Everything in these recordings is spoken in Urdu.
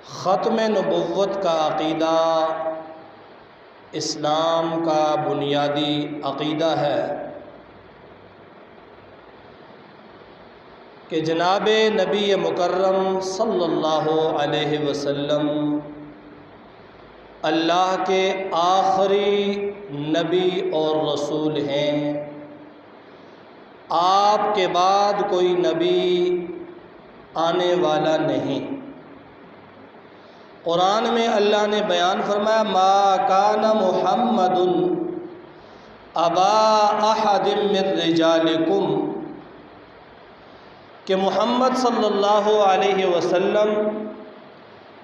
ختم نبوت کا عقیدہ اسلام کا بنیادی عقیدہ ہے کہ جناب نبی مکرم صلی اللہ علیہ وسلم اللہ کے آخری نبی اور رسول ہیں۔ آپ کے بعد کوئی نبی آنے والا نہیں۔ قرآن میں اللہ نے بیان فرمایا ما کان محمد ابا احد من رجالکم، کہ محمد صلی اللہ علیہ وسلم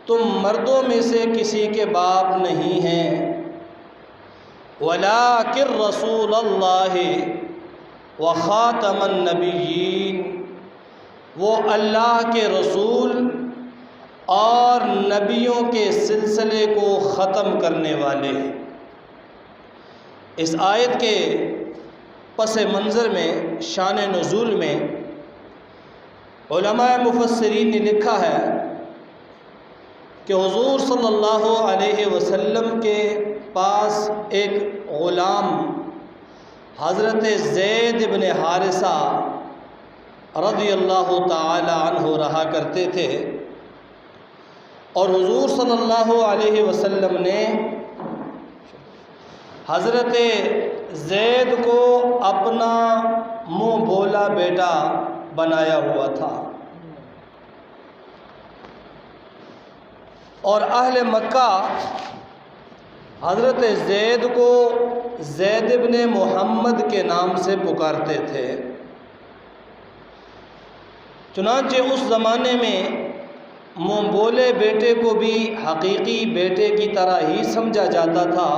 تم مردوں میں سے کسی کے باپ نہیں ہیں، ولکن رسول اللہ وخاتم النبیین، وہ اللہ کے رسول اور نبیوں کے سلسلے کو ختم کرنے والے ہیں۔ اس آیت کے پس منظر میں شان نزول میں علماء مفسرین نے لکھا ہے کہ حضور صلی اللہ علیہ وسلم کے پاس ایک غلام حضرت زید بن حارثہ رضی اللہ تعالی عنہ رہا کرتے تھے، اور حضور صلی اللہ علیہ وسلم نے حضرت زید کو اپنا منہ بولا بیٹا بنایا ہوا تھا، اور اہل مکہ حضرت زید کو زید بن محمد کے نام سے پکارتے تھے۔ چنانچہ اس زمانے میں منہ بولے بیٹے کو بھی حقیقی بیٹے کی طرح ہی سمجھا جاتا تھا۔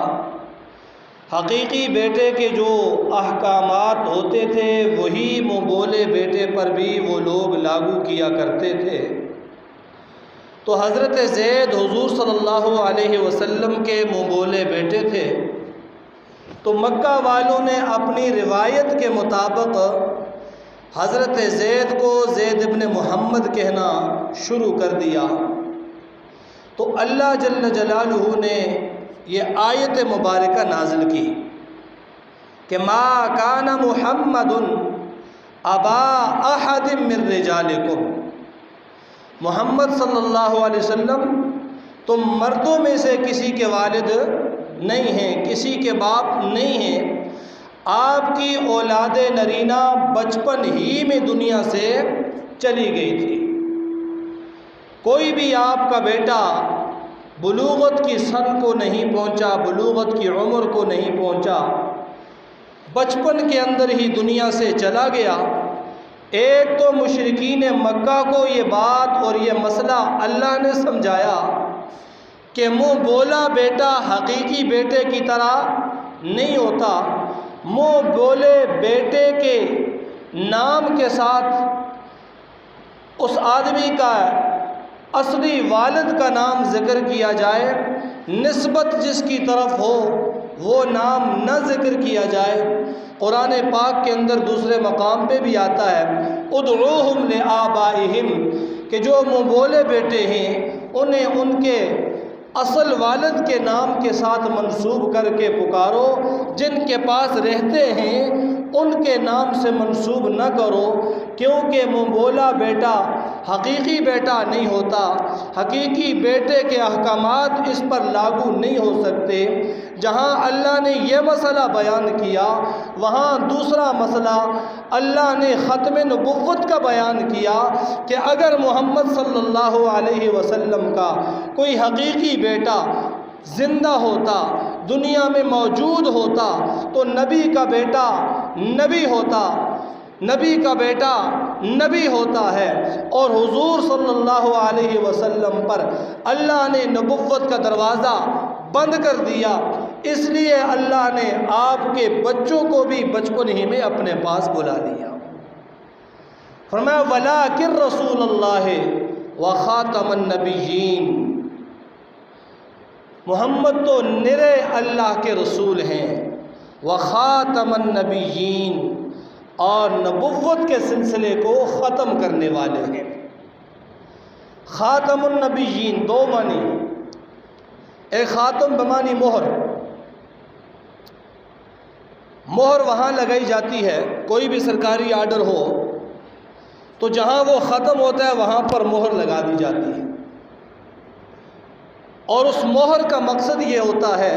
حقیقی بیٹے کے جو احکامات ہوتے تھے وہی منہ بولے بیٹے پر بھی وہ لوگ لاگو کیا کرتے تھے۔ تو حضرت زید حضور صلی اللہ علیہ وسلم کے منہ بولے بیٹے تھے، تو مکہ والوں نے اپنی روایت کے مطابق حضرت زید کو زید ابن محمد کہنا شروع کر دیا۔ تو اللہ جل جلالہ نے یہ آیت مبارکہ نازل کی کہ ما کان محمد ابا احد من رجالکم، محمد صلی اللہ علیہ وسلم تم مردوں میں سے کسی کے والد نہیں ہیں، کسی کے باپ نہیں ہیں، آپ کی اولاد نرینہ بچپن ہی میں دنیا سے چلی گئی تھی۔ کوئی بھی آپ کا بیٹا بلوغت کی سن کو نہیں پہنچا، بلوغت کی عمر کو نہیں پہنچا، بچپن کے اندر ہی دنیا سے چلا گیا۔ ایک تو مشرکین مکہ کو یہ بات اور یہ مسئلہ اللہ نے سمجھایا کہ منہ بولا بیٹا حقیقی بیٹے کی طرح نہیں ہوتا، منہ بولے بیٹے کے نام کے ساتھ اس آدمی کا اصلی والد کا نام ذکر کیا جائے، نسبت جس کی طرف ہو وہ نام نہ ذکر کیا جائے۔ قرآن پاک کے اندر دوسرے مقام پہ بھی آتا ہے ادعوہم لآبائہم، کہ جو منہ بولے بیٹے ہیں انہیں ان کے اصل والد کے نام کے ساتھ منسوب کر کے پکارو، جن کے پاس رہتے ہیں ان کے نام سے منسوب نہ کرو، کیونکہ منہ بولا بیٹا حقیقی بیٹا نہیں ہوتا، حقیقی بیٹے کے احکامات اس پر لاگو نہیں ہو سکتے۔ جہاں اللہ نے یہ مسئلہ بیان کیا وہاں دوسرا مسئلہ اللہ نے ختم نبوت کا بیان کیا کہ اگر محمد صلی اللہ علیہ وسلم کا کوئی حقیقی بیٹا زندہ ہوتا، دنیا میں موجود ہوتا، تو نبی کا بیٹا نبی ہوتا، نبی کا بیٹا نبی ہوتا ہے، اور حضور صلی اللہ علیہ وسلم پر اللہ نے نبوت کا دروازہ بند کر دیا، اس لیے اللہ نے آپ کے بچوں کو بھی بچپن ہی میں اپنے پاس بلا لیا۔ فرمایا وَلَٰكِن رَّسُولَ اللَّهِ وَخَاتَمَ النَّبِيِّينَ، محمد تو نرے اللہ کے رسول ہیں، وَخَاتَمَ النَّبِيِّينَ، اور نبوت کے سلسلے کو ختم کرنے والے ہیں۔ خاتم النبیین دو معنی، ایک خاتم بمانی مہر، مہر وہاں لگائی جاتی ہے، کوئی بھی سرکاری آرڈر ہو تو جہاں وہ ختم ہوتا ہے وہاں پر مہر لگا دی جاتی ہے، اور اس مہر کا مقصد یہ ہوتا ہے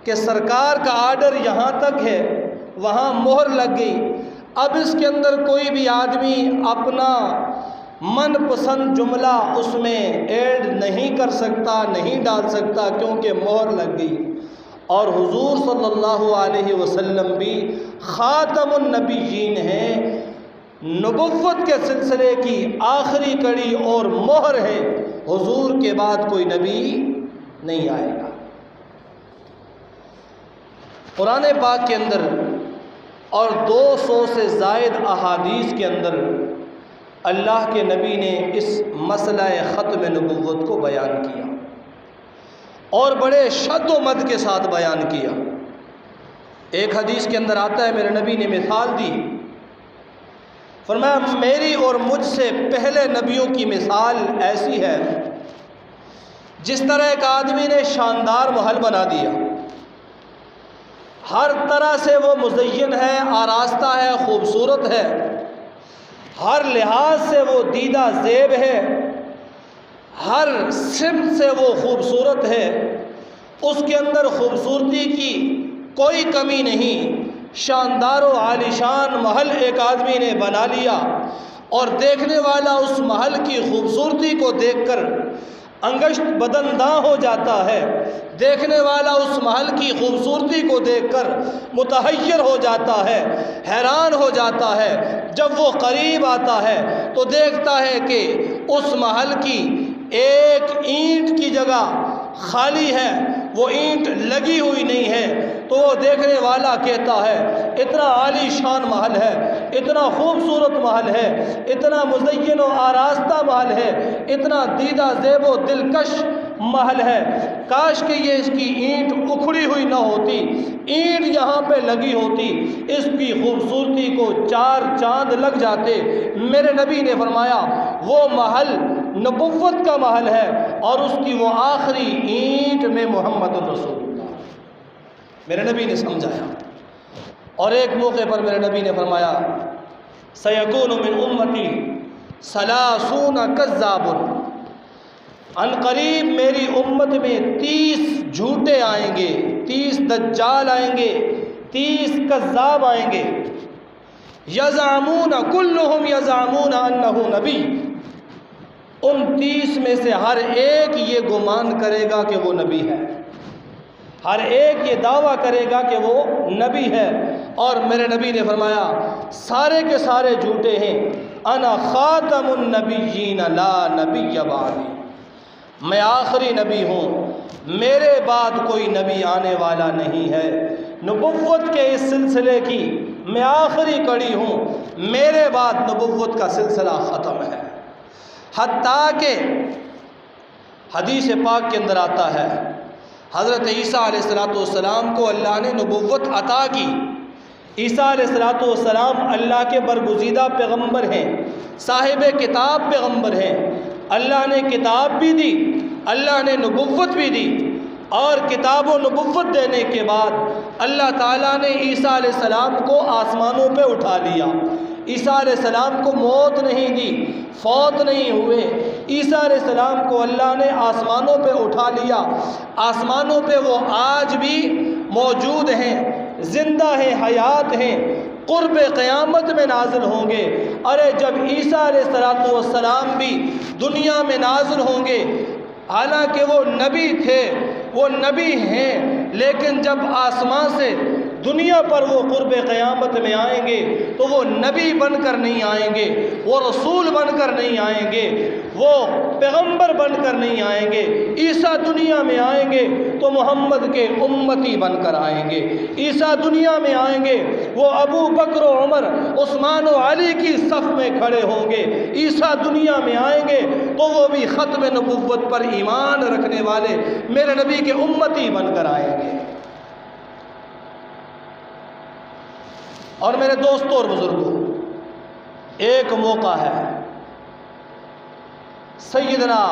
کہ سرکار کا آرڈر یہاں تک ہے، وہاں مہر لگ گئی، اب اس کے اندر کوئی بھی آدمی اپنا من پسند جملہ اس میں ایڈ نہیں کر سکتا، نہیں ڈال سکتا، کیونکہ مہر لگ گئی۔ اور حضور صلی اللہ علیہ وسلم بھی خاتم النبیین ہیں، نبوت کے سلسلے کی آخری کڑی اور مہر ہے، حضور کے بعد کوئی نبی نہیں آئے گا۔ قرآن پاک کے اندر اور 200 سے زائد احادیث کے اندر اللہ کے نبی نے اس مسئلہ ختم نبوت کو بیان کیا اور بڑے شد و مد کے ساتھ بیان کیا۔ ایک حدیث کے اندر آتا ہے، میرے نبی نے مثال دی، فرمایا میری اور مجھ سے پہلے نبیوں کی مثال ایسی ہے جس طرح ایک آدمی نے شاندار محل بنا دیا، ہر طرح سے وہ مزین ہے، آراستہ ہے، خوبصورت ہے، ہر لحاظ سے وہ دیدہ زیب ہے، ہر سمت سے وہ خوبصورت ہے، اس کے اندر خوبصورتی کی کوئی کمی نہیں، شاندار و عالیشان محل ایک آدمی نے بنا لیا، اور دیکھنے والا اس محل کی خوبصورتی کو دیکھ کر انگشت بدنداں ہو جاتا ہے، دیکھنے والا اس محل کی خوبصورتی کو دیکھ کر متحیر ہو جاتا ہے، حیران ہو جاتا ہے، جب وہ قریب آتا ہے تو دیکھتا ہے کہ اس محل کی ایک اینٹ کی جگہ خالی ہے، وہ اینٹ لگی ہوئی نہیں ہے، تو وہ دیکھنے والا کہتا ہے اتنا عالی شان محل ہے، اتنا خوبصورت محل ہے، اتنا مزین و آراستہ محل ہے، اتنا دیدہ زیب و دلکش محل ہے، کاش کہ یہ اس کی اینٹ اکھڑی ہوئی نہ ہوتی، اینٹ یہاں پہ لگی ہوتی، اس کی خوبصورتی کو 4 چاند لگ جاتے۔ میرے نبی نے فرمایا وہ محل نبوت کا محل ہے، اور اس کی وہ آخری اینٹ میں محمد الرسول اللہ۔ میرے نبی نے سمجھایا، اور ایک موقع پر میرے نبی نے فرمایا سیکون من امتی 30 کذاب، ان قریب میری امت میں 30 جھوٹے آئیں گے، 30 دجال آئیں گے، 30 کذاب آئیں گے، یزعمون کلہم یزعمون انہ نبی، ان 30 میں سے ہر ایک یہ گمان کرے گا کہ وہ نبی ہے، ہر ایک یہ دعویٰ کرے گا کہ وہ نبی ہے، اور میرے نبی نے فرمایا سارے کے سارے جھوٹے ہیں، انا خاتم النبیین لا نبی بعدی، میں آخری نبی ہوں، میرے بعد کوئی نبی آنے والا نہیں ہے، نبوت کے اس سلسلے کی میں آخری کڑی ہوں، میرے بعد نبوت کا سلسلہ ختم ہے۔ حتیٰ کہ حدیث پاک کے اندر آتا ہے حضرت عیسیٰ علیہ السلام کو اللہ نے نبوت عطا کی، عیسیٰ علیہ السلام اللہ کے برگزیدہ پیغمبر ہیں، صاحب کتاب پیغمبر ہیں، اللہ نے کتاب بھی دی، اللہ نے نبوت بھی دی، اور کتاب و نبوت دینے کے بعد اللہ تعالیٰ نے عیسیٰ علیہ السلام کو آسمانوں پہ اٹھا لیا، عیسیٰ علیہ السلام کو موت نہیں دی، فوت نہیں ہوئے، عیسیٰ علیہ السلام کو اللہ نے آسمانوں پہ اٹھا لیا، آسمانوں پہ وہ آج بھی موجود ہیں، زندہ ہیں، حیات ہیں، قرب قیامت میں نازل ہوں گے۔ ارے جب عیسیٰ علیہ السلام بھی دنیا میں نازل ہوں گے، حالانکہ وہ نبی تھے، وہ نبی ہیں، لیکن جب آسمان سے دنیا پر وہ قرب قیامت میں آئیں گے تو وہ نبی بن کر نہیں آئیں گے، وہ رسول بن کر نہیں آئیں گے، وہ پیغمبر بن کر نہیں آئیں گے۔ عیسیٰ دنیا میں آئیں گے تو محمد کے امتی بن کر آئیں گے، عیسیٰ دنیا میں آئیں گے وہ ابو بکر و عمر، عثمان و علی کی صف میں کھڑے ہوں گے، عیسیٰ دنیا میں آئیں گے تو وہ بھی ختم نبوت پر ایمان رکھنے والے میرے نبی کے امتی بن کر آئیں گے۔ اور میرے دوستوں اور بزرگوں، ایک موقع ہے سیدنا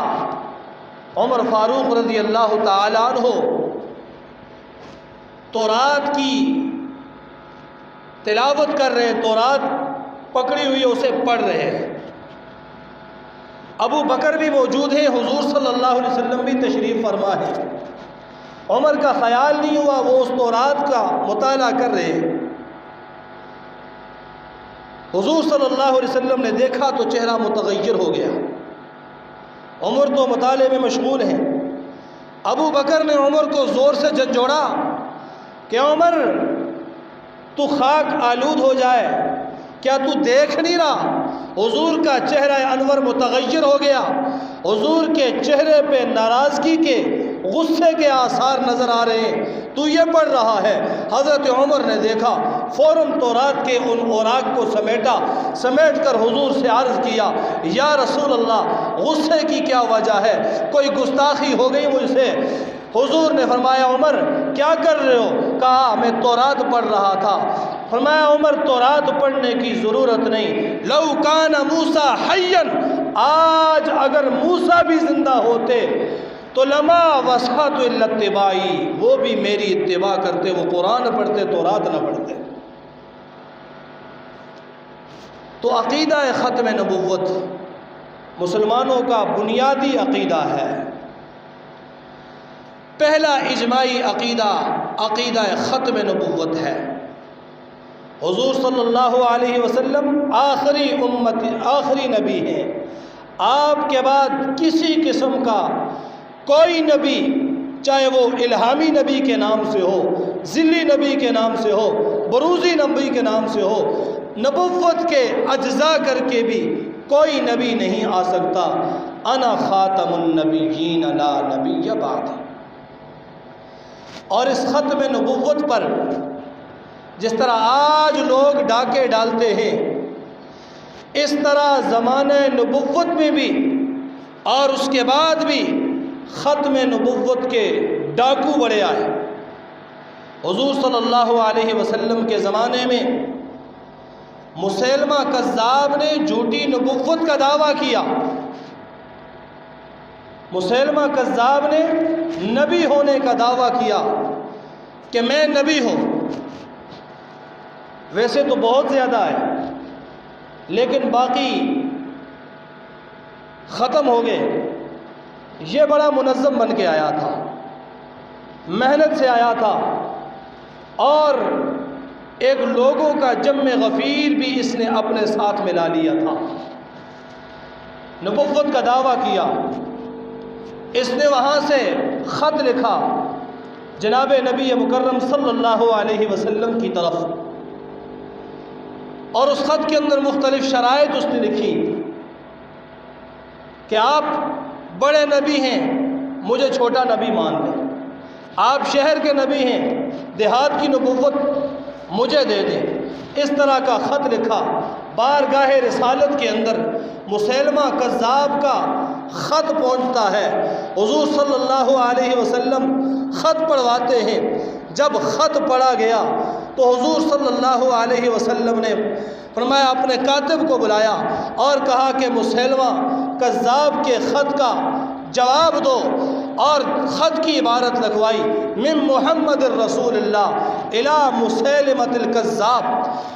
عمر فاروق رضی اللہ تعالیٰ عنہ تورات کی تلاوت کر رہے ہیں، تورات پکڑی ہوئی اسے پڑھ رہے ہیں۔ ابو بکر بھی موجود ہیں، حضور صلی اللہ علیہ وسلم بھی تشریف فرما ہے۔ عمر کا خیال نہیں ہوا، وہ اس تورات کا مطالعہ کر رہے ہیں۔ حضور صلی اللہ علیہ وسلم نے دیکھا تو چہرہ متغیر ہو گیا۔ عمر تو مطالعے میں مشغول ہیں۔ ابو بکر نے عمر کو زور سے جھنجھوڑا کہ عمر تو خاک آلود ہو جائے، کیا تو دیکھ نہیں رہا؟ حضور کا چہرہ انور متغیر ہو گیا، حضور کے چہرے پہ ناراضگی کے، غصے کے آثار نظر آ رہے ہیں، تو یہ پڑھ رہا ہے۔ حضرت عمر نے دیکھا، فوراً تورات کے ان اوراق کو سمیٹ کر حضور سے عرض کیا، یا رسول اللہ غصے کی کیا وجہ ہے؟ کوئی گستاخی ہو گئی مجھ سے؟ حضور نے فرمایا عمر کیا کر رہے ہو؟ کہا میں تورات پڑھ رہا تھا۔ فرمایا عمر تورات پڑھنے کی ضرورت نہیں، لو کان موسیٰ حیا، آج اگر موسیٰ بھی زندہ ہوتے تو لما وسعت الا اتباعی، وہ بھی میری اتباع کرتے، وہ قرآن پڑھتے تورات نہ پڑھتے۔ تو عقیدہ ختم نبوت مسلمانوں کا بنیادی عقیدہ ہے۔ پہلا اجماعی عقیدہ ختم نبوت ہے۔ حضور صلی اللہ علیہ وسلم آخری نبی ہیں۔ آپ کے بعد کسی قسم کا کوئی نبی، چاہے وہ الہامی نبی کے نام سے ہو، ذلی نبی کے نام سے ہو، بروزی نبی کے نام سے ہو، نبوت کے اجزاء کر کے بھی کوئی نبی نہیں آ سکتا۔ انا خاتم النبیین لا نبی بعد۔ اور اس ختم نبوت پر جس طرح آج لوگ ڈاکے ڈالتے ہیں، اس طرح زمانہ نبوت میں بھی اور اس کے بعد بھی ختم نبوت کے ڈاکو بڑے آئے۔ حضور صلی اللہ علیہ وسلم کے زمانے میں مسیلمہ کذاب نے جھوٹی نبوت کا دعویٰ کیا۔ مسیلمہ کذاب نے نبی ہونے کا دعویٰ کیا کہ میں نبی ہوں۔ ویسے تو بہت زیادہ ہے، لیکن باقی ختم ہو گئے۔ یہ بڑا منظم بن کے آیا تھا، محنت سے آیا تھا، اور ایک لوگوں کا جمع غفیر بھی اس نے اپنے ساتھ ملا لیا تھا۔ نبوت کا دعویٰ کیا، اس نے وہاں سے خط لکھا جناب نبی مکرم صلی اللہ علیہ وسلم کی طرف، اور اس خط کے اندر مختلف شرائط اس نے لکھی کہ آپ بڑے نبی ہیں، مجھے چھوٹا نبی مان لیں، آپ شہر کے نبی ہیں، دیہات کی نبوت مجھے دے دیں۔ اس طرح کا خط لکھا۔ بارگاہ رسالت کے اندر مسیلمہ کذاب کا خط پہنچتا ہے، حضور صلی اللہ علیہ وسلم خط پڑھواتے ہیں۔ جب خط پڑھا گیا تو حضور صلی اللہ علیہ وسلم نے فرمایا اپنے کاتب کو بلایا اور کہا کہ مسیلمہ کذاب کے خط کا جواب دو، اور خط کی عبارت لکھوائی، من محمد الرسول اللہ الی مسیلمۃ الکذاب،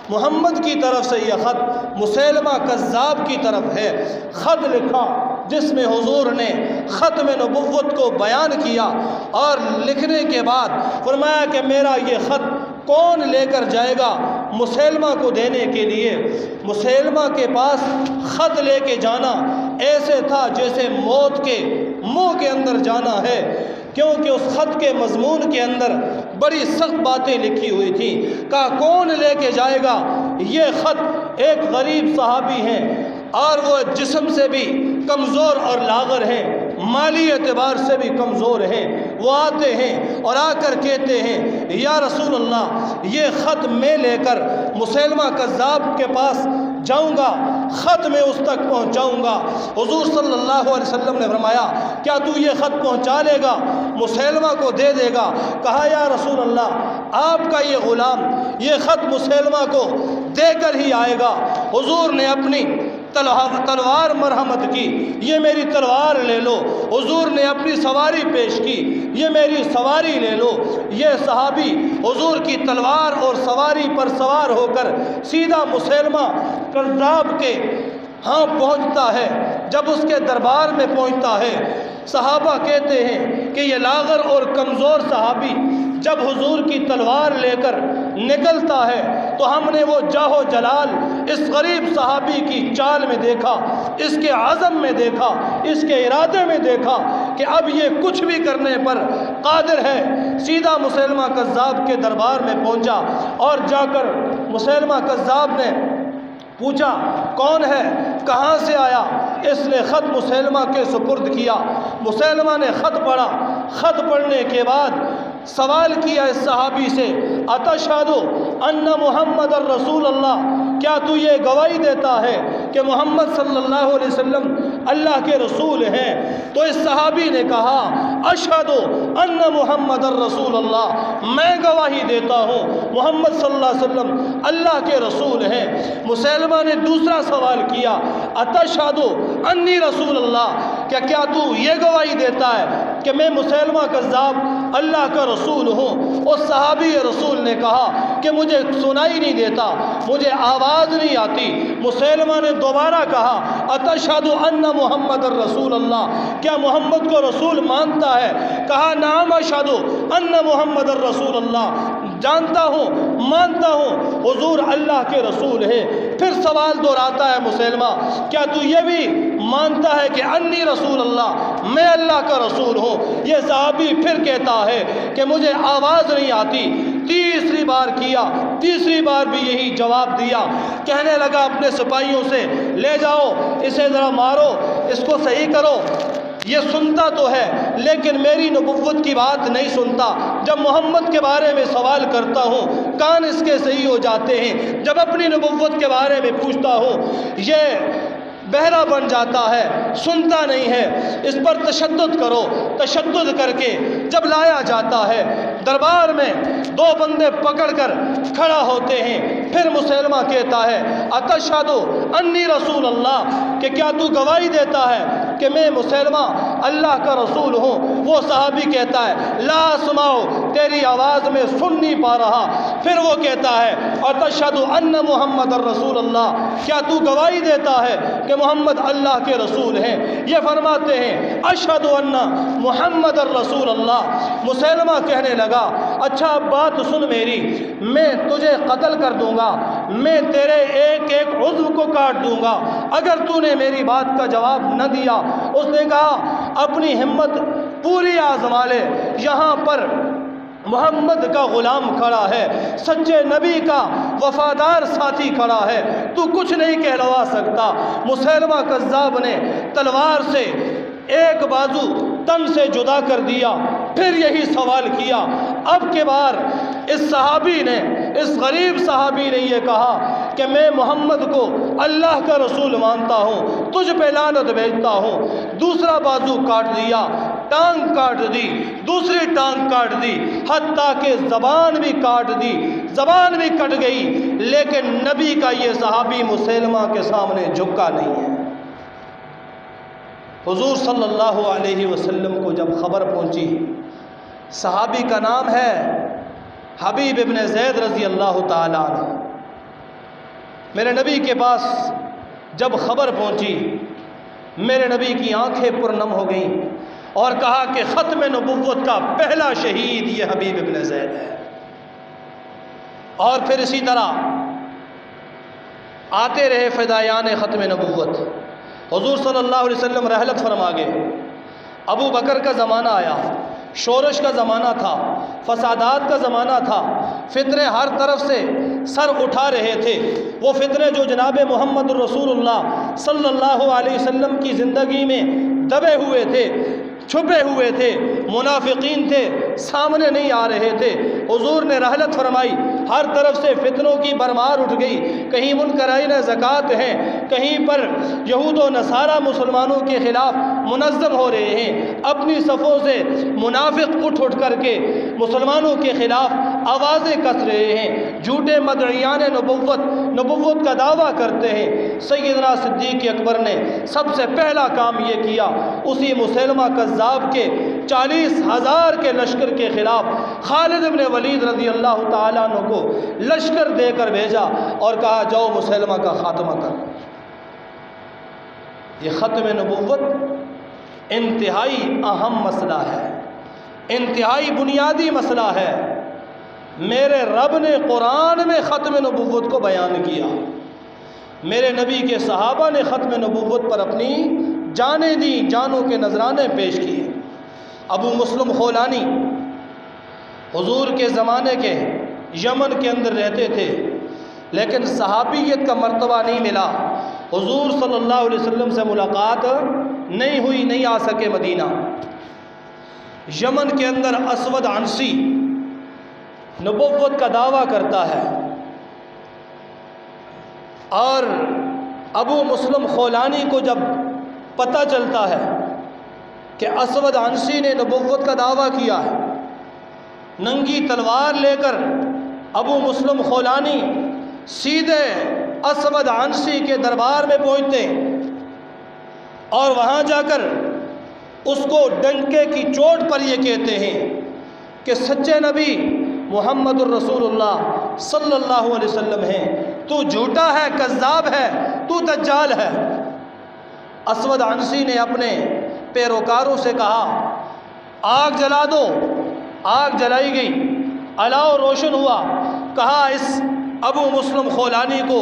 محمد کی طرف سے یہ خط مسیلمہ کذاب کی طرف ہے۔ خط لکھا جس میں حضور نے ختم نبوت کو بیان کیا، اور لکھنے کے بعد فرمایا کہ میرا یہ خط کون لے کر جائے گا مسیلمہ کو دینے کے لیے؟ مسیلمہ کے پاس خط لے کے جانا ایسے تھا جیسے موت کے منہ کے اندر جانا ہے، کیونکہ اس خط کے مضمون کے اندر بڑی سخت باتیں لکھی ہوئی تھیں۔ کہا کون لے کے جائے گا یہ خط؟ ایک غریب صحابی ہیں، اور وہ جسم سے بھی کمزور اور لاغر ہیں، مالی اعتبار سے بھی کمزور ہیں۔ وہ آتے ہیں اور آ کر کہتے ہیں یا رسول اللہ یہ خط میں لے کر مسیلمہ کذاب کے پاس جاؤں گا، خط میں اس تک پہنچاؤں گا۔ حضور صلی اللہ علیہ وسلم نے فرمایا کیا تو یہ خط پہنچا لے گا، مسیلمہ کو دے دے گا؟ کہا یا رسول اللہ آپ کا یہ غلام یہ خط مسیلمہ کو دے کر ہی آئے گا۔ حضور نے اپنی تلوار مرحمت کی، یہ میری تلوار لے لو۔ حضور نے اپنی سواری پیش کی، یہ میری سواری لے لو۔ یہ صحابی حضور کی تلوار اور سواری پر سوار ہو کر سیدھا مسیلمہ کذاب کے ہاں پہنچتا ہے۔ جب اس کے دربار میں پہنچتا ہے، صحابہ کہتے ہیں کہ یہ لاغر اور کمزور صحابی جب حضور کی تلوار لے کر نکلتا ہے تو ہم نے وہ جاہ و جلال اس غریب صحابی کی چال میں دیکھا، اس کے عزم میں دیکھا، اس کے ارادے میں دیکھا کہ اب یہ کچھ بھی کرنے پر قادر ہے۔ سیدھا مسیلمہ کذاب کے دربار میں پہنچا اور جا کر مسیلمہ کذاب نے پوچھا کون ہے، کہاں سے آیا؟ اس نے خط مسیلمہ کے سپرد کیا۔ مسیلمہ نے خط پڑھا، خط پڑھنے کے بعد سوال کیا اس صحابی سے، اتشہد ان محمد الرسول اللہ، کیا تو یہ گواہی دیتا ہے کہ محمد صلی اللہ علیہ وسلم اللہ کے رسول ہیں؟ تو اس صحابی نے کہا اشہد ان محمد الرسول اللہ، میں گواہی دیتا ہوں محمد صلی اللہ علیہ وسلم اللہ کے رسول ہیں۔ مسیلمہ نے دوسرا سوال کیا، اتشہد انی رسول اللہ، کیا تو یہ گواہی دیتا ہے کہ میں مسیلمہ کذاب اللہ کا رسول ہوں؟ اس صحابی رسول نے کہا کہ مجھے سنائی نہیں دیتا، مجھے آواز نہیں آتی۔ مسیلمہ نے دوبارہ کہا اتشہد ان محمد الرسول اللہ، کیا محمد کو رسول مانتا ہے؟ کہا نعم اشہد ان محمد الرسول اللہ، جانتا ہوں، مانتا ہوں حضور اللہ کے رسول ہے۔ پھر سوال دہراتا ہے مسیلمہ، کیا تو یہ بھی مانتا ہے کہ انی رسول اللہ، میں اللہ کا رسول ہوں؟ یہ صحابی پھر کہتا ہے کہ مجھے آواز نہیں آتی۔ تیسری بار کیا، تیسری بار بھی یہی جواب دیا۔ کہنے لگا اپنے سپاہیوں سے، لے جاؤ اسے ذرا مارو، اس کو صحیح کرو۔ یہ سنتا تو ہے لیکن میری نبوت کی بات نہیں سنتا۔ جب محمد کے بارے میں سوال کرتا ہوں کان اس کے صحیح ہو جاتے ہیں، جب اپنی نبوت کے بارے میں پوچھتا ہوں یہ بہرا بن جاتا ہے، سنتا نہیں ہے۔ اس پر تشدد کرو۔ تشدد کر کے جب لایا جاتا ہے دربار میں، دو بندے پکڑ کر کھڑا ہوتے ہیں۔ پھر مسیلمہ کہتا ہے اتشہد انی رسول اللہ، کہ کیا تو گواہی دیتا ہے کہ میں مسیلمہ اللہ کا رسول ہوں؟ وہ صحابی کہتا ہے لا اسمعو، تیری آواز میں سن نہیں پا رہا۔ پھر وہ کہتا ہے اتشہد ان محمد الرسول اللہ، کیا تو گواہی دیتا ہے کہ محمد اللہ کے رسول ہیں؟ یہ فرماتے ہیں اشہد ان محمد الرسول اللہ۔ مسیلمہ کہنے لگا اچھا اب بات سن میری، میں تجھے قتل کر دوں گا، میں تیرے ایک ایک عضو کو کاٹ دوں گا اگر تو نے میری بات کا جواب نہ دیا۔ اس نے کہا اپنی ہمت پوری آزما لے، یہاں پر محمد کا غلام کھڑا ہے، سچے نبی کا وفادار ساتھی کھڑا ہے، تو کچھ نہیں کہلوا سکتا۔ مسیلمہ کذاب نے تلوار سے ایک بازو تن سے جدا کر دیا، پھر یہی سوال کیا۔ اب کے بار اس صحابی نے، اس غریب صحابی نے یہ کہا کہ میں محمد کو اللہ کا رسول مانتا ہوں، تجھ پہ لعنت بھیجتا ہوں۔ دوسرا بازو کاٹ دیا، ٹانگ کاٹ دی، دوسری ٹانگ کاٹ دی، حتیٰ کہ زبان بھی کاٹ دی، زبان بھی کٹ گئی، لیکن نبی کا یہ صحابی مسیلمہ کے سامنے جھکا نہیں ہے۔ حضور صلی اللہ علیہ وسلم کو جب خبر پہنچی، صحابی کا نام ہے حبیب ابن زید رضی اللہ تعالیٰ عنہ، میرے نبی کے پاس جب خبر پہنچی میرے نبی کی آنکھیں پرنم ہو گئیں اور کہا کہ ختم نبوت کا پہلا شہید یہ حبیب ابن زید ہے۔ اور پھر اسی طرح آتے رہے فدایان ختم نبوت۔ حضور صلی اللہ علیہ وسلم رحلت فرما گئے، ابو بکر کا زمانہ آیا، شورش کا زمانہ تھا، فسادات کا زمانہ تھا، فتنے ہر طرف سے سر اٹھا رہے تھے۔ وہ فتنے جو جناب محمد الرسول اللہ صلی اللہ علیہ وسلم کی زندگی میں دبے ہوئے تھے، چھپے ہوئے تھے، منافقین تھے، سامنے نہیں آ رہے تھے۔ حضور نے رحلت فرمائی، ہر طرف سے فتنوں کی بھرمار اٹھ گئی، کہیں منکرین زکوٰۃ ہیں، کہیں پر یہود و نصارہ مسلمانوں کے خلاف منظم ہو رہے ہیں، اپنی صفوں سے منافق اٹھ کر کے مسلمانوں کے خلاف آوازیں کس رہے ہیں، جھوٹے مدعیان نبوت کا دعویٰ کرتے ہیں۔ سیدنا صدیق اکبر نے سب سے پہلا کام یہ کیا، اسی مسیلمہ کذاب کے 40,000 کے لشکر کے خلاف خالد بن ولید رضی اللہ تعالیٰ عنہ کو لشکر دے کر بھیجا اور کہا جاؤ مسیلمہ کا خاتمہ کر۔ یہ ختم نبوت انتہائی اہم مسئلہ ہے، انتہائی بنیادی مسئلہ ہے۔ میرے رب نے قرآن میں ختم نبوت کو بیان کیا، میرے نبی کے صحابہ نے ختم نبوت پر اپنی جانیں دیں، جانوں کے نذرانے پیش کیے۔ ابو مسلم خولانی حضور کے زمانے کے یمن کے اندر رہتے تھے، لیکن صحابیت کا مرتبہ نہیں ملا، حضور صلی اللہ علیہ وسلم سے ملاقات نہیں ہوئی، نہیں آ سکے مدینہ۔ یمن کے اندر اسود عنسی نبوت کا دعویٰ کرتا ہے، اور ابو مسلم خولانی کو جب پتہ چلتا ہے کہ اسود عنسی نے نبوت کا دعویٰ کیا ہے، ننگی تلوار لے کر ابو مسلم خولانی سیدھے اسود عنسی کے دربار میں پہنچتے اور وہاں جا کر اس کو ڈنکے کی چوٹ پر یہ کہتے ہیں کہ سچے نبی محمد الرسول اللہ صلی اللہ علیہ وسلم ہیں، تو جھوٹا ہے، کذاب ہے، تو دجال ہے۔ اسود عنسی نے اپنے پیروکاروں سے کہا آگ جلا دو، آگ جلائی گئی، الاؤ روشن ہوا، کہا اس ابو مسلم خولانی کو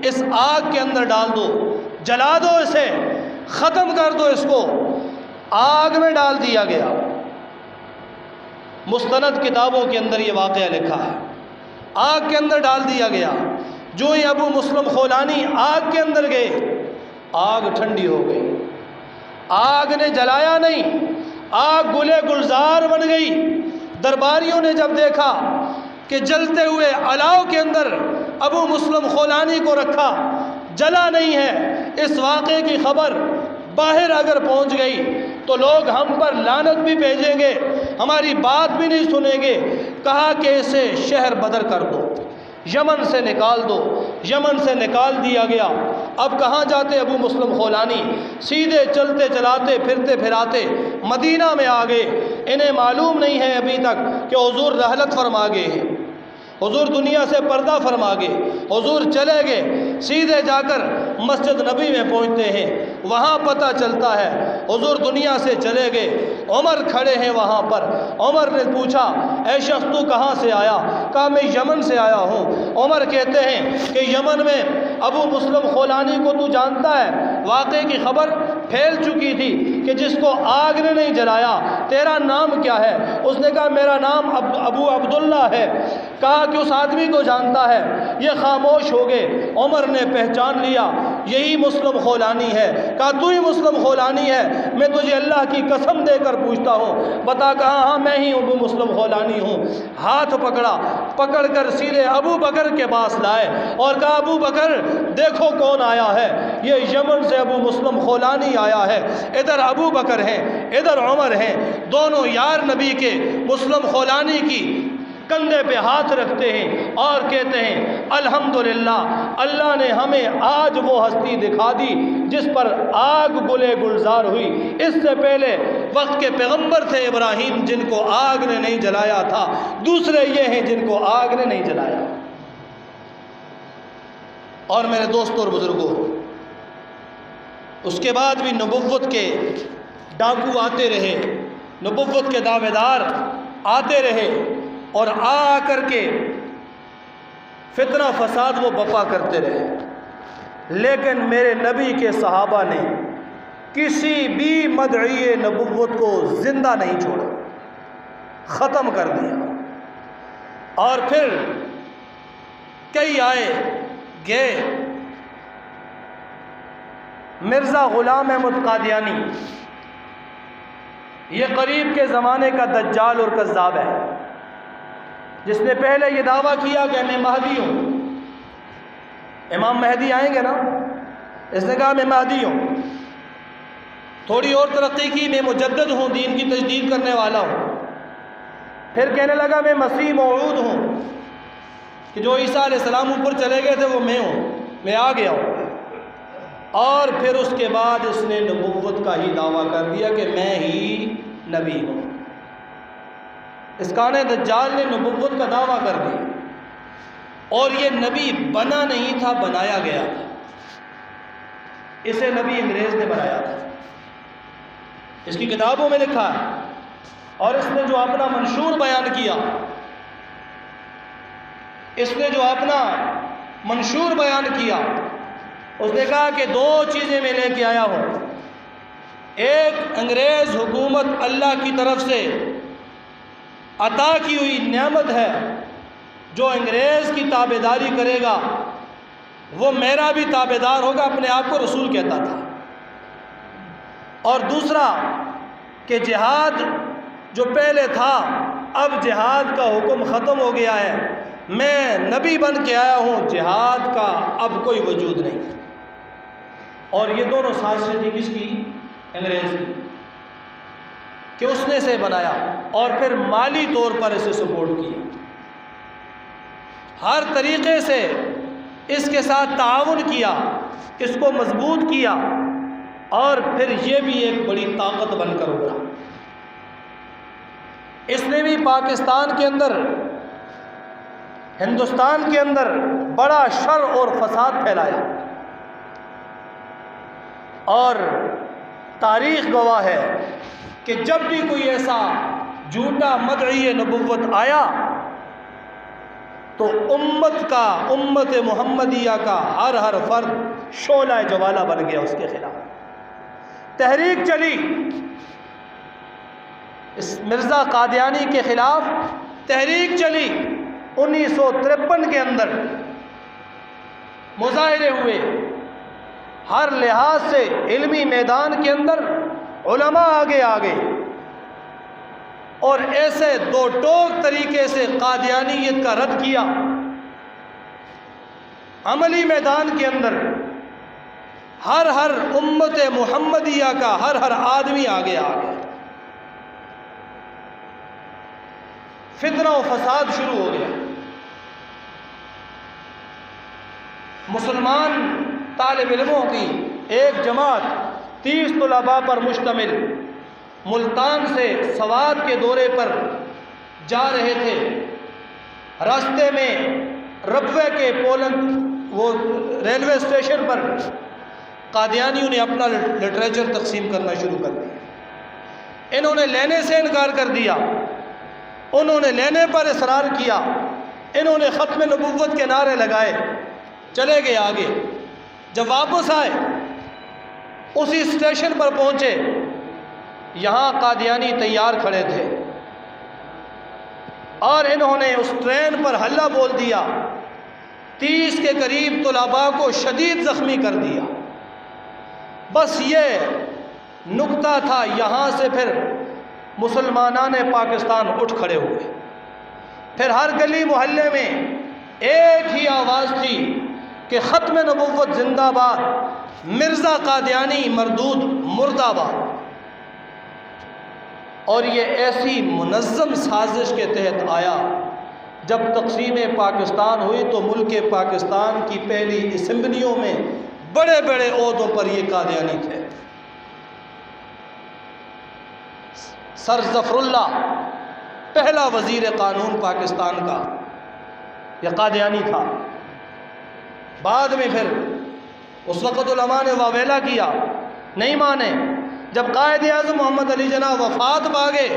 اس آگ کے اندر ڈال دو، جلا دو، اسے ختم کر دو، اس کو آگ میں ڈال دیا گیا۔ مستند کتابوں کے اندر یہ واقعہ لکھا ہے، آگ کے اندر ڈال دیا گیا۔ جو ہی ابو مسلم خولانی آگ کے اندر گئے، آگ ٹھنڈی ہو گئی، آگ نے جلایا نہیں، آگ گلے گلزار بن گئی۔ درباریوں نے جب دیکھا کہ جلتے ہوئے الاؤ کے اندر ابو مسلم خولانی کو رکھا، جلا نہیں ہے، اس واقعے کی خبر باہر اگر پہنچ گئی تو لوگ ہم پر لعنت بھی بھیجیں گے، ہماری بات بھی نہیں سنیں گے۔ کہا کہ اسے شہر بدر کر دو، یمن سے نکال دو، یمن سے نکال دیا گیا۔ اب کہاں جاتے ابو مسلم خولانی؟ سیدھے چلتے چلاتے پھرتے پھراتے مدینہ میں آ گئے۔ انہیں معلوم نہیں ہے ابھی تک کہ حضور رحلت فرما گئے ہیں، حضور دنیا سے پردہ فرما گئے، حضور چلے گئے۔ سیدھے جا کر مسجد نبی میں پہنچتے ہیں، وہاں پتہ چلتا ہے حضور دنیا سے چلے گئے۔ عمر کھڑے ہیں وہاں پر، عمر نے پوچھا اے شخص تو کہاں سے آیا؟ کہا میں یمن سے آیا ہوں۔ عمر کہتے ہیں کہ یمن میں ابو مسلم خولانی کو تو جانتا ہے، واقعے کی خبر پھیل چکی تھی کہ جس کو آگ نے نہیں جلایا، تیرا نام کیا ہے؟ اس نے کہا میرا نام ابو عبداللہ ہے۔ کہا کہ اس آدمی کو جانتا ہے؟ یہ خاموش ہو گئے۔ عمر نے پہچان لیا یہی مسلم خولانی ہے۔ کہا تو ہی مسلم خولانی ہے؟ میں تجھے اللہ کی قسم دے کر پوچھتا ہوں، بتا۔ کہا ہاں میں ہی ابو مسلم خولانی ہوں۔ ہاتھ پکڑا، پکڑ کر سیدھے ابو بکر کے پاس لائے اور کہا ابو بکر دیکھو کون آیا ہے، یہ یمن سے ابو مسلم خولانی آیا ہے۔ ادھر ابو بکر ہیں، ادھر عمر ہیں، دونوں یار نبی کے۔ مسلم خولانی کی کندھے پہ ہاتھ رکھتے ہیں اور کہتے ہیں الحمدللہ، اللہ نے ہمیں آج وہ ہستی دکھا دی جس پر آگ گلے گلزار ہوئی۔ اس سے پہلے وقت کے پیغمبر تھے ابراہیم، جن کو آگ نے نہیں جلایا تھا، دوسرے یہ ہیں جن کو آگ نے نہیں جلایا۔ اور میرے دوستوں اور بزرگوں، اس کے بعد بھی نبوت کے ڈاکو آتے رہے، نبوت کے دعوے دار آتے رہے، اور آ کر کے فتنہ فساد وہ بپا کرتے رہے۔ لیکن میرے نبی کے صحابہ نے کسی بھی مدعی نبوت کو زندہ نہیں چھوڑا، ختم کر دیا۔ اور پھر کئی آئے گئے۔ مرزا غلام احمد قادیانی یہ قریب کے زمانے کا دجال اور کذاب ہے، جس نے پہلے یہ دعویٰ کیا کہ میں مہدی ہوں، امام مہدی آئیں گے نا، اس نے کہا میں مہدی ہوں۔ تھوڑی اور ترقی کی، میں مجدد ہوں، دین کی تجدید کرنے والا ہوں۔ پھر کہنے لگا میں مسیح موعود ہوں کہ جو عیسیٰ علیہ السلام اوپر چلے گئے تھے وہ میں ہوں، میں آ گیا ہوں۔ اور پھر اس کے بعد اس نے نبوت کا ہی دعویٰ کر دیا کہ میں ہی نبی ہوں۔ اس کانے دجال نے نبوت کا دعویٰ کر دیا، اور یہ نبی بنا نہیں تھا، بنایا گیا تھا۔ اسے نبی انگریز نے بنایا تھا، اس کی کتابوں میں لکھا ہے۔ اور اس نے جو اپنا منشور بیان کیا، اس نے جو اپنا منشور بیان کیا، اس نے کہا کہ دو چیزیں میں لے کے آیا ہوں۔ ایک انگریز حکومت اللہ کی طرف سے عطا کی ہوئی نعمت ہے، جو انگریز کی تابعداری کرے گا وہ میرا بھی تابعدار ہوگا، اپنے آپ کو رسول کہتا تھا۔ اور دوسرا کہ جہاد جو پہلے تھا، اب جہاد کا حکم ختم ہو گیا ہے، میں نبی بن کے آیا ہوں، جہاد کا اب کوئی وجود نہیں۔ اور یہ دونوں سازشیں تھی کس کی؟ انگریز کی، کہ اس نے اسے بنایا اور پھر مالی طور پر اسے سپورٹ کیا، ہر طریقے سے اس کے ساتھ تعاون کیا، اس کو مضبوط کیا، اور پھر یہ بھی ایک بڑی طاقت بن کر ابھرا۔ اس نے بھی پاکستان کے اندر، ہندوستان کے اندر بڑا شر اور فساد پھیلایا، اور تاریخ گواہ ہے کہ جب بھی کوئی ایسا جھوٹا مدعی نبوت آیا تو امت محمدیہ کا ہر فرد شعلہ جوالہ بن گیا، اس کے خلاف تحریک چلی۔ اس مرزا قادیانی کے خلاف تحریک چلی، 1953 کے اندر مظاہرے ہوئے، ہر لحاظ سے علمی میدان کے اندر علماء آگے اور ایسے دو ٹوک طریقے سے قادیانیت کا رد کیا۔ عملی میدان کے اندر ہر امت محمدیہ کا ہر آدمی آگے فتنہ و فساد شروع ہو گیا۔ مسلمان طالب علموں کی ایک جماعت 30 طلباء پر مشتمل ملتان سے سوات کے دورے پر جا رہے تھے۔ راستے میں ربوے کے وہ ریلوے اسٹیشن پر قادیانیوں نے اپنا لٹریچر تقسیم کرنا شروع کر دیا۔ انہوں نے لینے سے انکار کر دیا، انہوں نے لینے پر اصرار کیا، انہوں نے ختم نبوت کے نعرے لگائے، چلے گئے آگے۔ جب واپس آئے اسی اسٹیشن پر پہنچے، یہاں قادیانی تیار کھڑے تھے اور انہوں نے اس ٹرین پر حلہ بول دیا، 30 کے قریب طلباء کو شدید زخمی کر دیا۔ بس یہ نکتہ تھا، یہاں سے پھر مسلمانان پاکستان اٹھ کھڑے ہوئے۔ پھر ہر گلی محلے میں ایک ہی آواز تھی کہ ختم نبوت زندہ باد، مرزا قادیانی مردود مرد آباد۔ اور یہ ایسی منظم سازش کے تحت آیا، جب تقسیم پاکستان ہوئی تو ملک پاکستان کی پہلی اسمبلیوں میں بڑے بڑے عہدوں پر یہ قادیانی تھے۔ سر ظفر اللہ پہلا وزیر قانون پاکستان کا یہ قادیانی تھا۔ بعد میں پھر اس وقت علماء نے واویلا کیا، نہیں مانے۔ جب قائد اعظم محمد علی جناح وفات پا گئے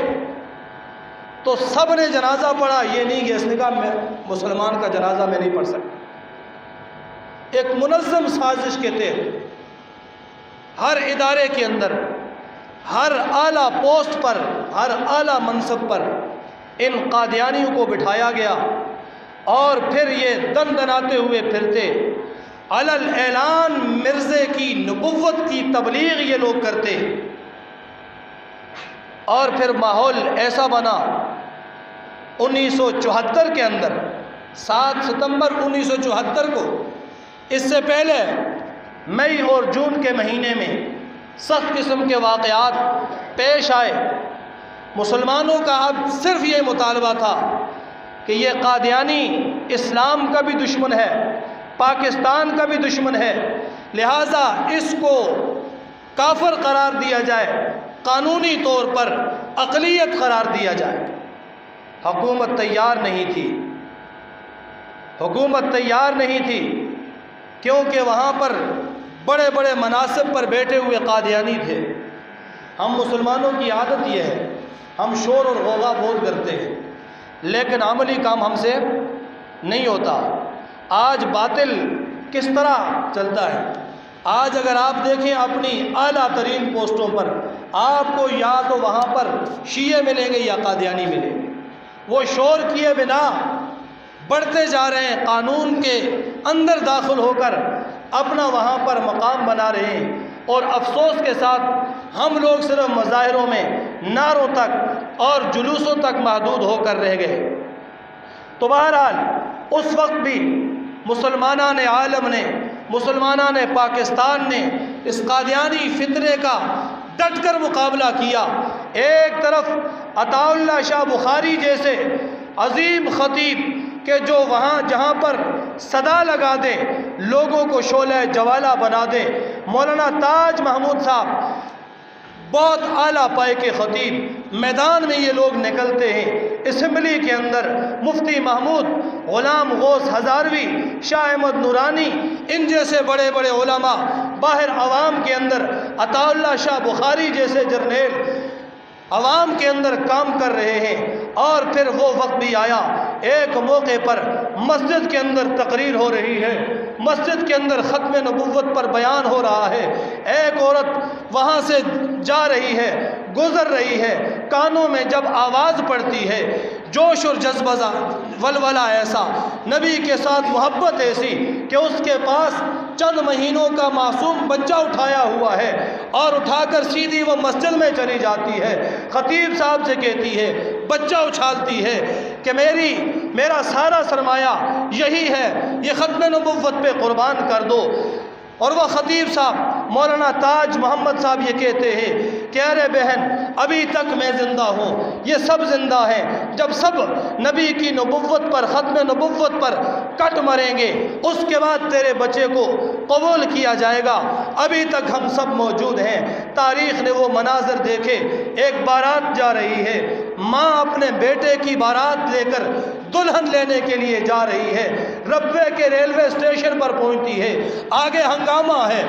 تو سب نے جنازہ پڑھا، یہ نہیں کہ اس نے کہا میں مسلمان کا جنازہ میں نہیں پڑھ سکتا۔ ایک منظم سازش کے تحت ہر ادارے کے اندر، ہر اعلیٰ پوسٹ پر، ہر اعلیٰ منصب پر ان قادیانیوں کو بٹھایا گیا، اور پھر یہ دن دناتے ہوئے پھرتے، علل اعلان مرزے کی نبوت کی تبلیغ یہ لوگ کرتے۔ اور پھر ماحول ایسا بنا 1974 کے اندر، 7 ستمبر 1974 کو، اس سے پہلے مئی اور جون کے مہینے میں سخت قسم کے واقعات پیش آئے۔ مسلمانوں کا اب صرف یہ مطالبہ تھا کہ یہ قادیانی اسلام کا بھی دشمن ہے، پاکستان کا بھی دشمن ہے، لہٰذا اس کو کافر قرار دیا جائے، قانونی طور پر اقلیت قرار دیا جائے۔ حکومت تیار نہیں تھی، حکومت تیار نہیں تھی، کیونکہ وہاں پر بڑے بڑے مناصب پر بیٹھے ہوئے قادیانی تھے۔ ہم مسلمانوں کی عادت یہ ہے، ہم شور اور غوغا بہت کرتے ہیں، لیکن عملی کام ہم سے نہیں ہوتا۔ آج باطل کس طرح چلتا ہے؟ آج اگر آپ دیکھیں اپنی اعلیٰ ترین پوسٹوں پر آپ کو یا تو وہاں پر شیعہ ملیں گے یا قادیانی ملیں گے، وہ شور کیے بنا بڑھتے جا رہے ہیں، قانون کے اندر داخل ہو کر اپنا وہاں پر مقام بنا رہے ہیں، اور افسوس کے ساتھ ہم لوگ صرف مظاہروں میں نعروں تک اور جلوسوں تک محدود ہو کر رہ گئے۔ تو بہرحال اس وقت بھی مسلمانان عالم نے، مسلمانان پاکستان نے اس قادیانی فتنے کا ڈٹ کر مقابلہ کیا۔ ایک طرف عطا اللہ شاہ بخاری جیسے عظیم خطیب کہ جو وہاں جہاں پر صدا لگا دے لوگوں کو شعلہ جوالہ بنا دے، مولانا تاج محمود صاحب بہت اعلیٰ پائے کے خطیب، میدان میں یہ لوگ نکلتے ہیں۔ اسمبلی کے اندر مفتی محمود غلام غوث ہزاروی، شاہ احمد نورانی، ان جیسے بڑے بڑے علماء باہر عوام کے اندر، عطا اللہ شاہ بخاری جیسے جرنیل عوام کے اندر کام کر رہے ہیں۔ اور پھر وہ وقت بھی آیا، ایک موقع پر مسجد کے اندر تقریر ہو رہی ہے، مسجد کے اندر ختم نبوت پر بیان ہو رہا ہے، ایک عورت وہاں سے جا رہی ہے، گزر رہی ہے، کانوں میں جب آواز پڑتی ہے، جوش اور جذبہ ولولہ ایسا، نبی کے ساتھ محبت ایسی کہ اس کے پاس چند مہینوں کا معصوم بچہ اٹھایا ہوا ہے، اور اٹھا کر سیدھی وہ مسجد میں چلی جاتی ہے، خطیب صاحب سے کہتی ہے، بچہ اچھالتی ہے کہ میرا سارا سرمایہ یہی ہے، یہ ختم نبوت پہ قربان کر دو۔ اور وہ خطیب صاحب مولانا تاج محمد صاحب یہ کہتے ہیں کہ ارے بہن، ابھی تک میں زندہ ہوں، یہ سب زندہ ہیں، جب سب نبی کی نبوت پر، ختم نبوت پر کٹ مریں گے اس کے بعد تیرے بچے کو قبول کیا جائے گا، ابھی تک ہم سب موجود ہیں۔ تاریخ نے وہ مناظر دیکھے، ایک بارات جا رہی ہے، ماں اپنے بیٹے کی بارات لے کر دلہن لینے کے لیے جا رہی ہے، ربوے کے ریلوے اسٹیشن پر پہنچتی ہے، آگے ہنگامہ ہے،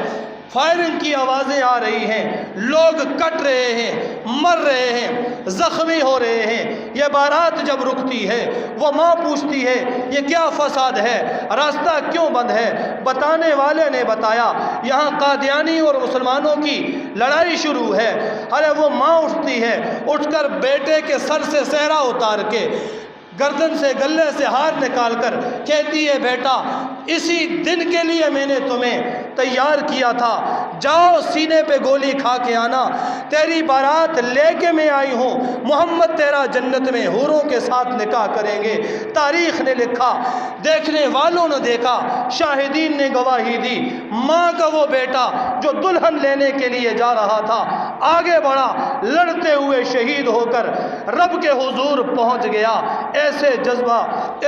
فائرنگ کی آوازیں آ رہی ہیں، لوگ کٹ رہے ہیں، مر رہے ہیں، زخمی ہو رہے ہیں۔ یہ بارات جب رکتی ہے، وہ ماں پوچھتی ہے یہ کیا فساد ہے، راستہ کیوں بند ہے؟ بتانے والے نے بتایا یہاں قادیانی اور مسلمانوں کی لڑائی شروع ہے۔ ارے وہ ماں اٹھتی ہے، اٹھ کر بیٹے کے سر سے صحرا اتار کے، گردن سے گلے سے ہار نکال کر کہتی ہے بیٹا اسی دن کے لیے میں نے تمہیں تیار کیا تھا، جاؤ سینے پہ گولی کھا کے آنا، تیری بارات لے کے میں آئی ہوں، محمد تیرا جنت میں حوروں کے ساتھ نکاح کریں گے۔ تاریخ نے لکھا، دیکھنے والوں نے دیکھا، شاہدین نے گواہی دی، ماں کا وہ بیٹا جو دلہن لینے کے لیے جا رہا تھا آگے بڑھا، لڑتے ہوئے شہید ہو کر رب کے حضور پہنچ گیا۔ ایسے جذبہ،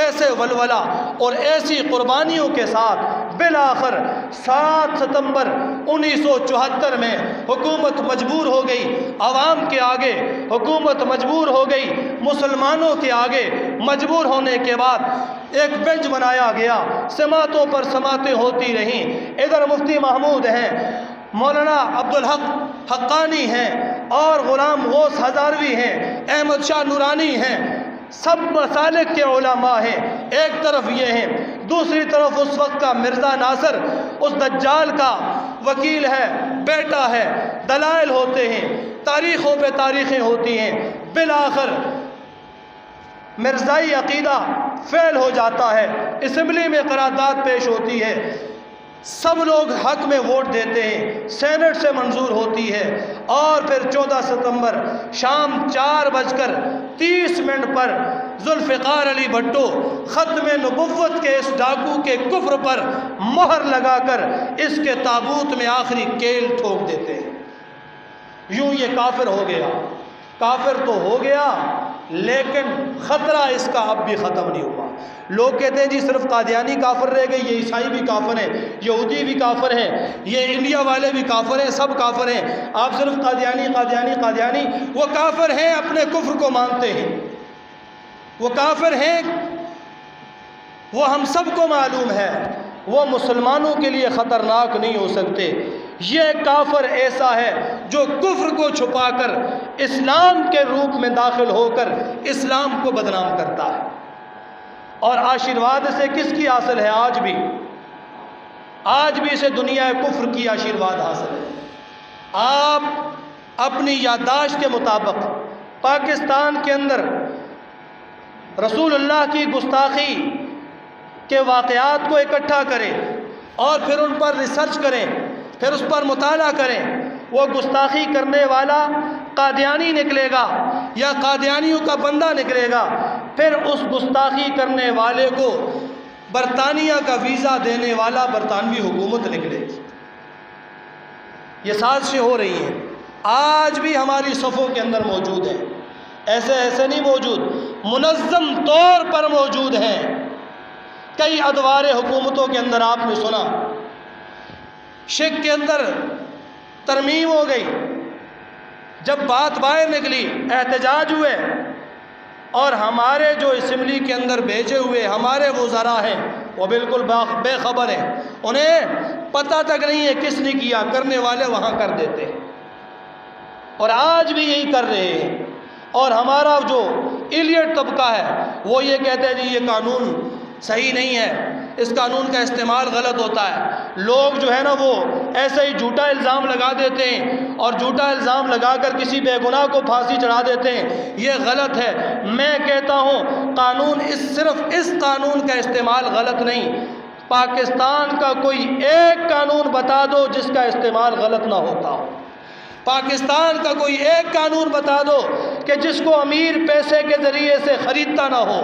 ایسے ولولہ اور ایسی قربانیوں کے ساتھ بالآخر 7 ستمبر 1974 میں حکومت مجبور ہو گئی، عوام کے آگے حکومت مجبور ہو گئی، مسلمانوں کے آگے مجبور ہونے کے بعد ایک بینچ بنایا گیا، سماعتوں پر سماعتیں ہوتی رہیں۔ ادھر مفتی محمود ہیں، مولانا عبدالحق حقانی ہیں، اور غلام غوث ہزاروی ہیں، احمد شاہ نورانی ہیں، سب مسالک کے علماء ہیں۔ ایک طرف یہ ہیں، دوسری طرف اس وقت کا مرزا ناصر اس دجال کا وکیل ہے، بیٹا ہے، دلائل ہوتے ہیں، تاریخوں پہ تاریخیں ہوتی ہیں۔ بالآخر مرزائی عقیدہ فیل ہو جاتا ہے، اسمبلی میں قرارداد پیش ہوتی ہے، سب لوگ حق میں ووٹ دیتے ہیں، سینٹ سے منظور ہوتی ہے، اور پھر 14 ستمبر شام 4:30 پر ذوالفقار علی بھٹو ختم نبوت کے اس ڈاکو کے کفر پر مہر لگا کر اس کے تابوت میں آخری کیل ٹھوک دیتے ہیں۔ یوں یہ کافر ہو گیا، کافر تو ہو گیا لیکن خطرہ اس کا اب بھی ختم نہیں ہوا۔ لوگ کہتے ہیں جی صرف قادیانی کافر رہ گئے، یہ عیسائی بھی کافر ہیں، یہودی بھی کافر ہیں، یہ انڈیا والے بھی کافر ہیں، سب کافر ہیں، آپ صرف قادیانی قادیانی قادیانی۔ وہ کافر ہیں، اپنے کفر کو مانتے ہیں، وہ کافر ہیں، وہ ہم سب کو معلوم ہے، وہ مسلمانوں کے لیے خطرناک نہیں ہو سکتے۔ یہ کافر ایسا ہے جو کفر کو چھپا کر اسلام کے روپ میں داخل ہو کر اسلام کو بدنام کرتا ہے۔ اور آشیرواد سے کس کی حاصل ہے؟ آج بھی اسے دنیا کفر کی آشیرواد حاصل ہے۔ آپ اپنی یادداشت کے مطابق پاکستان کے اندر رسول اللہ کی گستاخی کے واقعات کو اکٹھا کریں اور پھر ان پر ریسرچ کریں، پھر اس پر مطالعہ کریں، وہ گستاخی کرنے والا قادیانی نکلے گا یا قادیانیوں کا بندہ نکلے گا، پھر اس گستاخی کرنے والے کو برطانیہ کا ویزا دینے والا برطانوی حکومت نکلے گی۔ یہ سازشیں ہو رہی ہیں، آج بھی ہماری صفوں کے اندر موجود ہیں، ایسے نہیں موجود، منظم طور پر موجود ہیں۔ کئی ادوار حکومتوں کے اندر آپ نے سنا شک کے اندر ترمیم ہو گئی، جب بات باہر نکلی احتجاج ہوئے، اور ہمارے جو اسمبلی کے اندر بھیجے ہوئے ہمارے وزراء ہیں وہ بالکل بے خبر ہیں، انہیں پتہ تک نہیں ہے کس نے کیا، کرنے والے وہاں کر دیتے ہیں، اور آج بھی یہی کر رہے ہیں۔ اور ہمارا جو ایلیٹ طبقہ ہے وہ یہ کہتے ہیں جی یہ قانون صحیح نہیں ہے، اس قانون کا استعمال غلط ہوتا ہے۔ لوگ جو ہے نا وہ ایسے ہی جھوٹا الزام لگا دیتے ہیں اور جھوٹا الزام لگا کر کسی بے گناہ کو پھانسی چڑھا دیتے ہیں، یہ غلط ہے۔ میں کہتا ہوں صرف اس قانون کا استعمال غلط نہیں، پاکستان کا کوئی ایک قانون بتا دو جس کا استعمال غلط نہ ہوتا ہو۔ پاکستان کا کوئی ایک قانون بتا دو کہ جس کو امیر پیسے کے ذریعے سے خریدتا نہ ہو،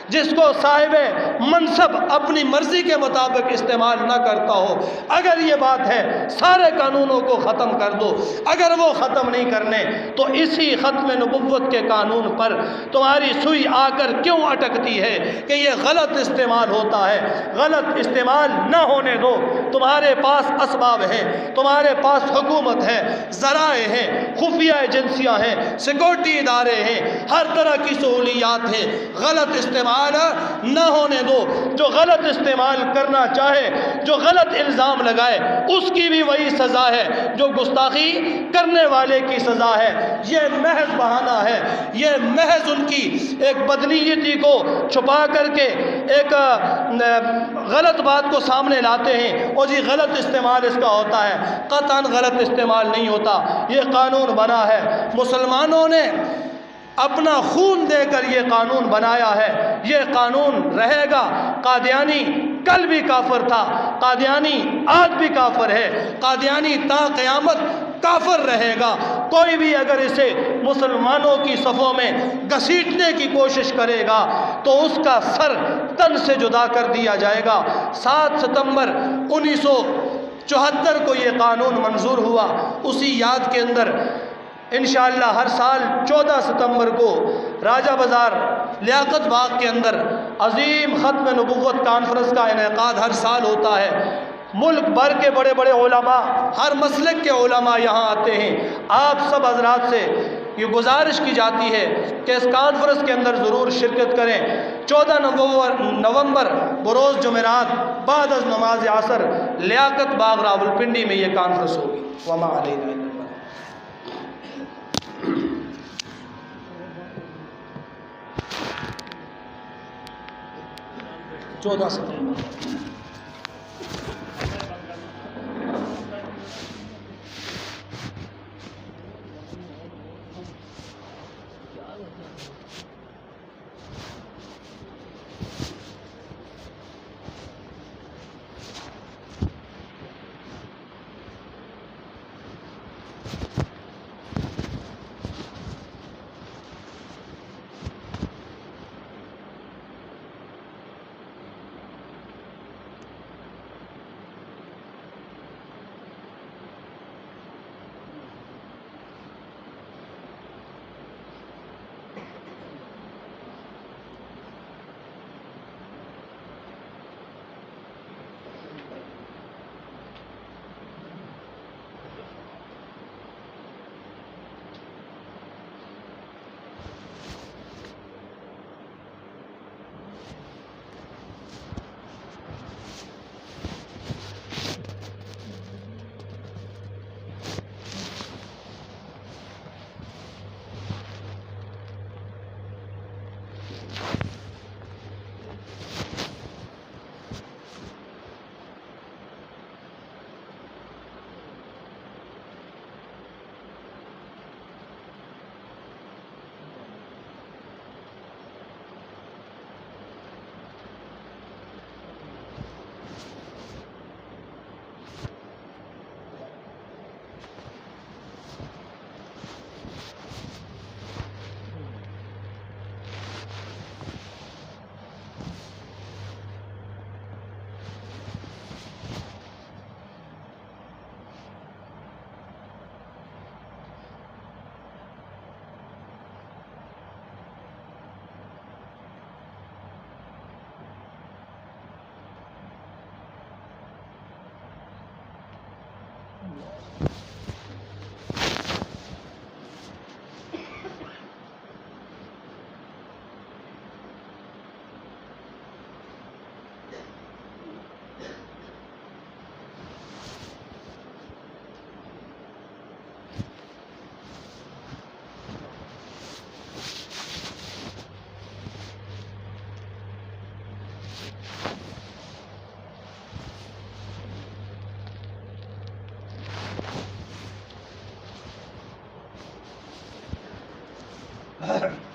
جس کو صاحب منصب اپنی مرضی کے مطابق استعمال نہ کرتا ہو۔ اگر یہ بات ہے سارے قانونوں کو ختم کر دو، اگر وہ ختم نہیں کرنے تو اسی ختم نبوت کے قانون پر تمہاری سوئی آ کر کیوں اٹکتی ہے کہ یہ غلط استعمال ہوتا ہے؟ غلط استعمال نہ ہونے دو۔ تمہارے پاس اسباب ہیں، تمہارے پاس حکومت ہے، ذرائع ہیں، خفیہ ایجنسیاں ہیں، سیکورٹی ادارے ہیں، ہر طرح کی سہولیات ہیں، غلط استعمال نہ ہونے دو۔ جو غلط استعمال کرنا چاہے، جو غلط الزام لگائے، اس کی بھی وہی سزا ہے جو گستاخی کرنے والے کی سزا ہے۔ یہ محض بہانہ ہے، یہ محض ان کی ایک بدنیتی کو چھپا کر کے ایک غلط بات کو سامنے لاتے ہیں، اور یہ غلط استعمال اس کا ہوتا ہے۔ قطعاً غلط استعمال نہیں ہوتا، یہ قانون بنا ہے، مسلمانوں نے اپنا خون دے کر یہ قانون بنایا ہے، یہ قانون رہے گا۔ قادیانی کل بھی کافر تھا، قادیانی آج بھی کافر ہے، قادیانی تا قیامت کافر رہے گا۔ کوئی بھی اگر اسے مسلمانوں کی صفوں میں گھسیٹنے کی کوشش کرے گا تو اس کا سر تن سے جدا کر دیا جائے گا۔ 7 ستمبر 1974 کو یہ قانون منظور ہوا، اسی یاد کے اندر انشاءاللہ ہر سال 14 ستمبر کو راجہ بازار لیاقت باغ کے اندر عظیم ختم نبوت کانفرنس کا انعقاد ہر سال ہوتا ہے۔ ملک بھر کے بڑے بڑے علماء، ہر مسلک کے علماء یہاں آتے ہیں۔ آپ سب حضرات سے یہ گزارش کی جاتی ہے کہ اس کانفرنس کے اندر ضرور شرکت کریں۔ 14 نومبر بروز جمعرات بعد از نماز عصر لیاقت باغ راولپنڈی میں یہ کانفرنس ہوگی۔ وما علینا الا البلاغ۔ 14 ستمبر ہے